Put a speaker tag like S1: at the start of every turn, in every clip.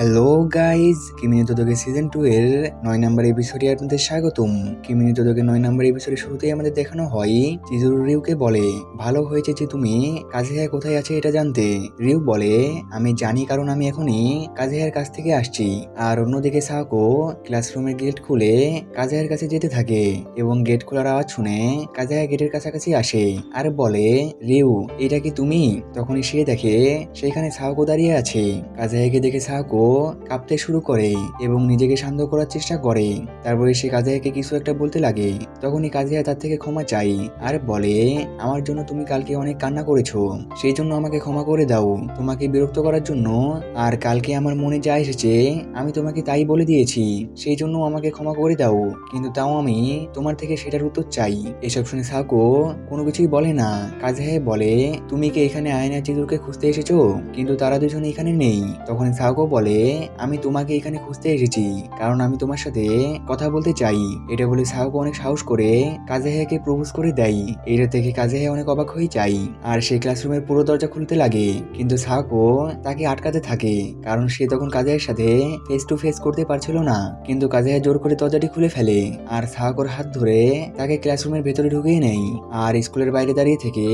S1: Hello guys, কিমিনি তোদোকে season 2 এর 9 নম্বর এপিসোডে আপনাদের স্বাগতম। কিমিনি তোদোকে 9 নম্বর এপিসোডের শুরুতেই আমাদের দেখানো হয় চিজুরু রিউকে বলে, ভালো হয়েছে যে তুমি কাজেহা কোথায় আছে এটা জানতে। রিউ বলে, আমি জানি কারণ আমি এখনই কাজেহার কাছ থেকে আসছি। আর অন্যদিকে সাওকো ক্লাসরুমের গেট খুলে কাজেহার কাছে যেতে থাকে এবং গেট খোলার আওয়াজ শুনে কাজেহা গেটের কাছাকাছি আসে আর বলে, রিউ এটা কি তুমি? তখনই সে দেখে সেখানে সাওকো দাঁড়িয়ে আছে। কাজেহাকে দেখে সাওকো কাঁপতে শুরু করে এবং নিজেকে শান্ত করার চেষ্টা করে। তারপরে সে কাজেহাকে কিছু একটা বলতে লাগে। তখনই কাজেহা তার থেকে ক্ষমা চাই আর বলে, আমার জন্য তুমি কালকে অনেক কান্না করেছো, সেই জন্য আমাকে ক্ষমা করে দাও তোমাকে বিরক্ত করার জন্য। আর কালকে আমার মনে যা এসেছে আমি তোমাকে তাই বলে দিয়েছি, সেই জন্য আমাকে ক্ষমা করে দাও, কিন্তু তাও আমি তোমার থেকে সেটার উত্তর চাই। এসব শুনে সাওকো কোনো কিছুই বলে না। কাজেহা বলে, তুমি কি এখানে আয়না চিজুরকে খুঁজতে এসেছো? কিন্তু তারা দুজনে এখানে নেই। তখন সাওকো বলে, আমি তোমাকে এখানে খুঁজতে এসেছি কারণ আমি তোমার সাথে কথা বলতে চাই। এটা বলে সাওকো অনেক সাহস করে কাজেহাকে প্রপোজ করে দেয়। এটা থেকে কাজেহা অনেক অবাক হয়ে যায় আর সে ক্লাসরুমের পুরো দরজা খুলতে লাগে, কিন্তু সাওকো তাকে আটকাতে থাকে কারণ সে তখন কাজেহার সাথে ফেস টু ফেস করতে পারছিল না। কিন্তু কাজেহা জোর করে দরজাটি খুলে ফেলে আর সাওকোর হাত ধরে তাকে ক্লাসরুমের ভেতরে ঢুকিয়ে নেয়। আর স্কুলের বাইরে দাঁড়িয়ে থেকে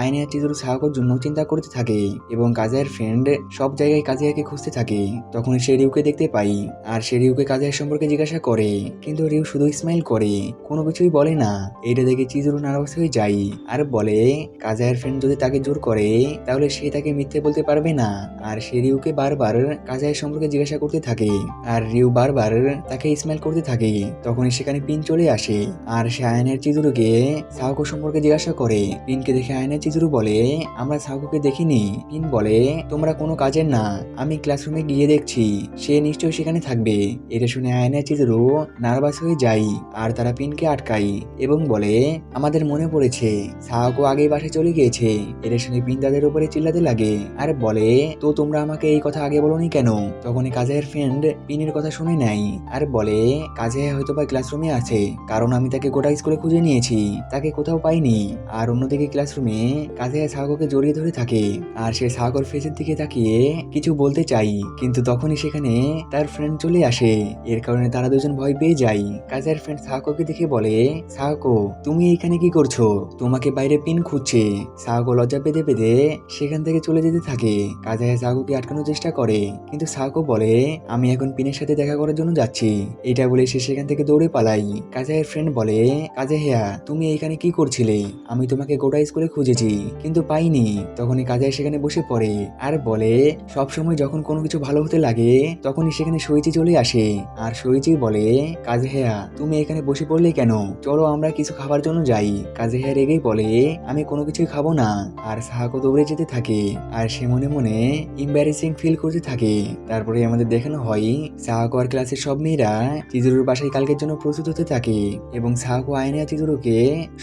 S1: আয়না চিজুরু সাওকোর জন্য চিন্তা করতে থাকে এবং কাজেহার ফ্রেন্ড সব জায়গায় কাজেহাকে খুঁজতে থাকে। তখন সে রিউকে দেখতে পাই আর সে রিউকে কাজেহার সম্পর্কে জিজ্ঞাসা করে, কিন্তু রিউ শুধু স্মাইল করে, কোনো কিছুই বলে না। এটা দেখে চিজুরু নার্ভাস হয়ে যায় আর বলে, কাজেহার ফ্রেন্ড যদি তাকে জোর করে তাহলে সে তাকে মিথ্যে বলতে পারবে না। আর সে রিউকে বারবার কাজেহার সম্পর্কে জিজ্ঞাসা করতে থাকে আর রিউ বারবার তাকে স্মাইল করতে থাকে। তখনই সেখানে পিন চলে আসে আর সে আয়নের চিজুরুকে সাওকো সম্পর্কে জিজ্ঞাসা করে। পিনকে দেখে আয়নের চিজুরু বলে, আমরা সাওকোকে দেখিনি। পিন বলে, তোমরা কোনো কাজের না, আমি ক্লাসরুমে গিয়ে দেখছি, সে নিশ্চয়ই সেখানে থাকবে। এটা শুনে আয়না চিজুরু নার্ভাস হয়ে যায় আর তারা পিনকে আটকায় এবং বলে, আমাদের মনে পড়েছে সাওকো আগেই বাসায় চলে গিয়েছে। এটা শুনে পিন তাদের উপরে চিল্লাতে লাগে আর বলে, তো তোমরা আমাকে এই কথা আগে বলোনি কেন? তখনই কাজের ফ্রেন্ড পিনের কথা শুনে নেয় আর বলে, কাজে হয়তো বা ক্লাসরুমে আছে, কারণ আমি তাকে গোটা স্কুলে খুঁজে নিয়েছি, তাকে কোথাও পাইনি। আর অন্যদিকে ক্লাসরুমে কাজে সাওকোকে জড়িয়ে ধরে থাকে আর সে সাওকোর ফেসের দিকে তাকিয়ে কিছু বলতে চাই, কিন্তু তখনই সেখানে তার ফ্রেন্ড চলে আসে। এর কারণে তারা দুজন ভয় পেয়ে যায়। কাজের ফ্রেন্ড সাওকোকে দেখে বলে, সাওকো তুমি এখানে কি করছো? তোমাকে বাইরে পিন খুঁজছে। সাওকো লজ্জা পেতে পেতে সেখান থেকে চলে যেতে থাকে। কাজে সাওকোকে আটকানোর চেষ্টা করে, কিন্তু সাওকো বলে, আমি এখন পিনের সাথে দেখা করার জন্য যাচ্ছি। এটা বলে সে সেখান থেকে দৌড়ে পালাই। কাজের ফ্রেন্ড বলে, কাজেহিয়া তুমি এখানে কি করছিলে? আমি তোমাকে গোটা স্কুলে খুঁজেছি কিন্তু পাইনি। তখনই কাজে সেখানে বসে পড়ে আর বলে, সবসময় যখন কোনো কিছু ভালো হতে লাগে তখনই সেখানে সইচি চলে আসে। আর সইচি বলে, কাজেহিয়া তুমি এখানে বসে পড়লে কেন? চলো আমরা কিছু খাবার জন্য যাই। কাজেহিয়া রেগেই বলে, আমি কোনো কিছুই খাবো না। আর সাহাকো দৌড়ে যেতে থাকে আর সে মনে মনে ইম্বারেসিং ফিল করতে থাকে। তারপরে আমাদের দেখানো হয় সাহাকো আর ক্লাসের সব মেয়েরা চিজুরুর বাসায় কালকের জন্য প্রস্তুত হতে থাকে এবং সাহাকো আয়নে আর চিজুরুকে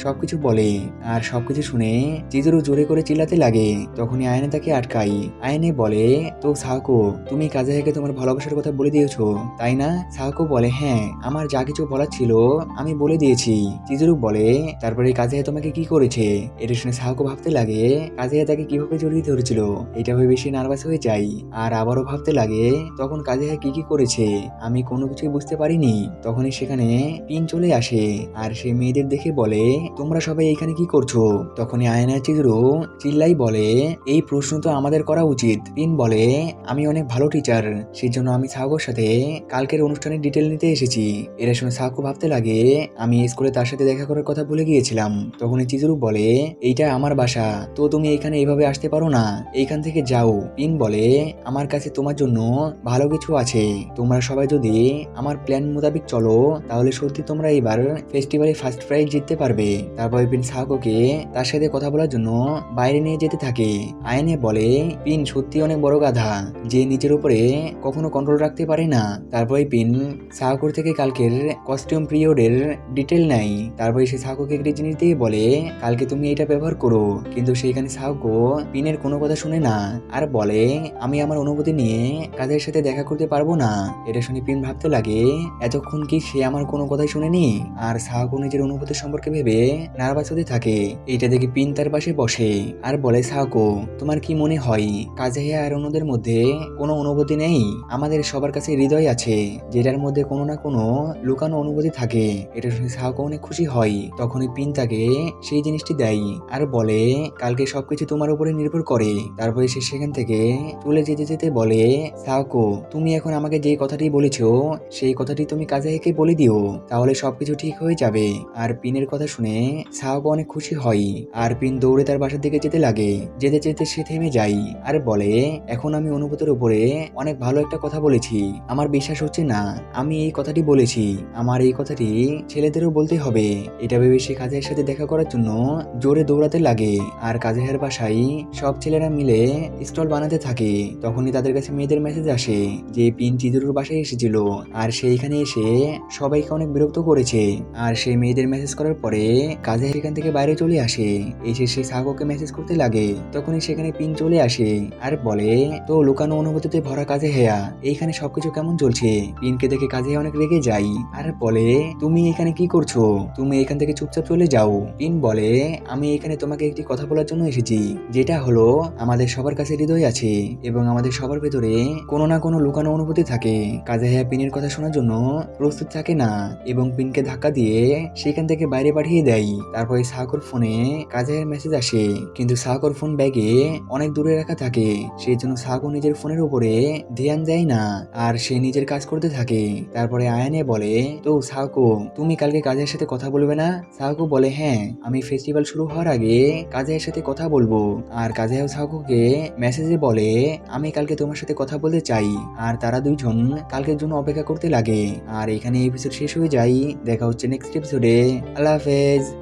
S1: সবকিছু বলে। আর সবকিছু শুনে চিজুরু জোরে করে চিল্লাতে লাগে। তখনই আয়নে তাকে আটকাই। আয়নে বলে, তো সাহাকো তুমি কাজেহাকে তোমার ভালোবাসার কথা বলে দিয়েছো তাই না? সাহাকো বলে, হ্যাঁ আমার যা কিছু বলার ছিল আমি বলে দিয়েছি। চিজুরু বলে, তারপরে কাজেহা তোমাকে কি করেছে? এটা শুনে সাহাকো ভাবতে লাগে কাজেহা তাকে কিভাবে জড়িয়ে ধরেছিল। এটা ভেবে বেশি নার্ভাস হয়ে যায় আর আবারও ভাবতে লাগে তখন কাজেহা কি কি করেছে আমি কোনো কিছুই বুঝতে পারিনি। তখনই সেখানে পিন চলে আসে আর সে মেয়েদের দেখে বলে, তোমরা সবাই এখানে কি করছো? তখনই আয়না চিজুরু চিল্লাই বলে, এই প্রশ্ন তো আমাদের করা উচিত। পিন বলে, আমি অনেক ভালো টিচার, সেই জন্য আমি সাহাকোর সাথে কালকের অনুষ্ঠানের ডিটেল নিতে এসেছি। এটা শুনে সাহাকো ভাবতে লাগে আমি স্কুলে তার সাথে দেখা করার কথা ভুলে গিয়েছিলাম। তখনই চিজুরু বলে, এইটা আমার বাসা, তো তুমি এখানে এইভাবে আসতে পারো না, এইখান থেকে যাও। পিন বলে, আমার কাছে তোমার জন্য ভালো কিছু আছে, তোমরা সবাই যদি আমার প্ল্যান মোতাবেক চলো তাহলে সত্যি তোমরা এবার ফেস্টিভ্যালে ফার্স্ট প্রাইজ জিততে পারবে। তারপর পিন সাহাকোকে তার সাথে কথা বলার জন্য বাইরে নিয়ে যেতে থাকে। আয়নে বলে, পিন সত্যি অনেক বড় গাধা, যে নিজের উপরে কখনো কন্ট্রোল রাখতে পারে না। তারপরে পিন সাহাকোর থেকে কালকের কস্টিউম পিরিয়ডের ডিটেল নেয়। তারপরে সে সাহাকোকে একটি জিনিস দিয়ে বলে, কালকে তুমি এটা ব্যবহার করো, কিন্তু সেইখানে সাহাকো পিনের কোনো কথা শুনে না আর বলে, আমি আমার অনুভূতি নিয়ে কাজের সাথে দেখা করতে পারবো না। এটা শুনে পিন ভাবতে লাগে এতক্ষণ কি সে আমার কোনো কথাই শুনেনি? আর সাহাকো নিজের অনুভূতি সম্পর্কে ভেবে নার্ভাস হতে থাকে। এটা দেখে পিন তার পাশে বসে আর বলে, সাহাকো তোমার কি মনে হয় কাজেহিয়া আর অন্যদের মধ্যে কোনো অনুভূতি অনুভূতি নেই? আমাদের সবার কাছে হৃদয় আছে, যেটার মধ্যে কোনো না কোনো লুকানো অনুভূতি থাকে। এটা শুনে সাহাকো অনেক খুশি হয়। তখনই পিন তাকে সেই জিনিসটি দেয় আর বলে কালকে সবকিছু তোমার উপরে নির্ভর করে। তারপরে সে সেখান থেকে চলে যেতে যেতে বলে, সাহাকো তুমি এখন আমাকে যে কথাটি বলেছো সেই কথাটি তুমি কাজেকে বলে দিও, তাহলে সবকিছু ঠিক হয়ে যাবে। আর পিনের কথা শুনে সাহাকো অনেক খুশি হয় আর পিন দৌড়ে তার বাসার দিকে যেতে লাগে। যেতে যেতে সে থেমে যায় আর বলে, এখন আমি অনুভূতির উপরে অনেক ভালো একটা কথা বলেছি, আমার বিশ্বাস হচ্ছে না আমি এই কথাটি বলেছি। আমার এই কথাটি ছেলেদেরও বলতে হবে। এটা ভেবে সে কাজের সাথে দেখা করার জন্য জোরে দৌড়াতে লাগে। আর কাজের বাসায় সব ছেলেরা মিলে স্টল বানাতে থাকে। তখনই তাদের কাছে মেয়েদের মেসেজ আসে যে পিন চিজুরুর বাসায় এসেছিল আর সেইখানে এসে সবাইকে অনেক বিরক্ত করেছে। আর সেই মেয়েদের মেসেজ করার পরে কাজে সেখান থেকে বাইরে চলে আসে। এসে সে সাগোকে মেসেজ করতে লাগে। তখনই সেখানে পিন চলে আসে আর বলে, তো লুকানো অনুভূতিতে ভরা কাজে হেয়া, এইখানে সবকিছু কেমন চলছে? পিনকে দেখে কাজে অনেক রেগে যায় আর বলে, তুমি এখানে কি করছো? তুমি এখান থেকে চুপচাপ চলে যাও। পিন বলে, আমি এখানে তোমাকে একটি কথা বলার জন্য এসেছি, যেটা হলো আমাদের সবার কাছে হৃদয় আছে এবং আমাদের সবার ভেতরে কোনো না কোনো লুকানো অনুভূতি থাকে। কাজে হেয়া পিনের কথা শোনার জন্য প্রস্তুত থাকে না এবং পিনকে ধাক্কা দিয়ে সেখান থেকে বাইরে পাঠিয়ে দেয়। তারপরে সাহাকোর ফোনে কাজের মেসেজ আসে, কিন্তু সাহাকোর ফোন ব্যাগে অনেক দূরে রাখা থাকে। সেই জন্য সাহাকো নিজের ফোনের উপরে ধ্যান দেয় না আর সে নিজের কাজ করতে থাকে। তারপরে আয়ানে বলে, তো সাহাকো তুমি কালকে কাজের সাথে কথা বলবে না? সাহাকো বলে, হ্যাঁ আমি ফেস্টিভ্যাল শুরু হওয়ার আগে কাজের সাথে কথা বলবো। আর কাজেও সাহাকোকে মেসেজে বলে, আমি কালকে তোমার সাথে কথা বলতে চাই। আর তারা দুইজন কালকের জন্য অপেক্ষা করতে লাগে। আর এখানে এপিসোড শেষ হয়ে যায়। দেখা হচ্ছে নেক্সট এপিসোডে। আল্লাহ হাফেজ।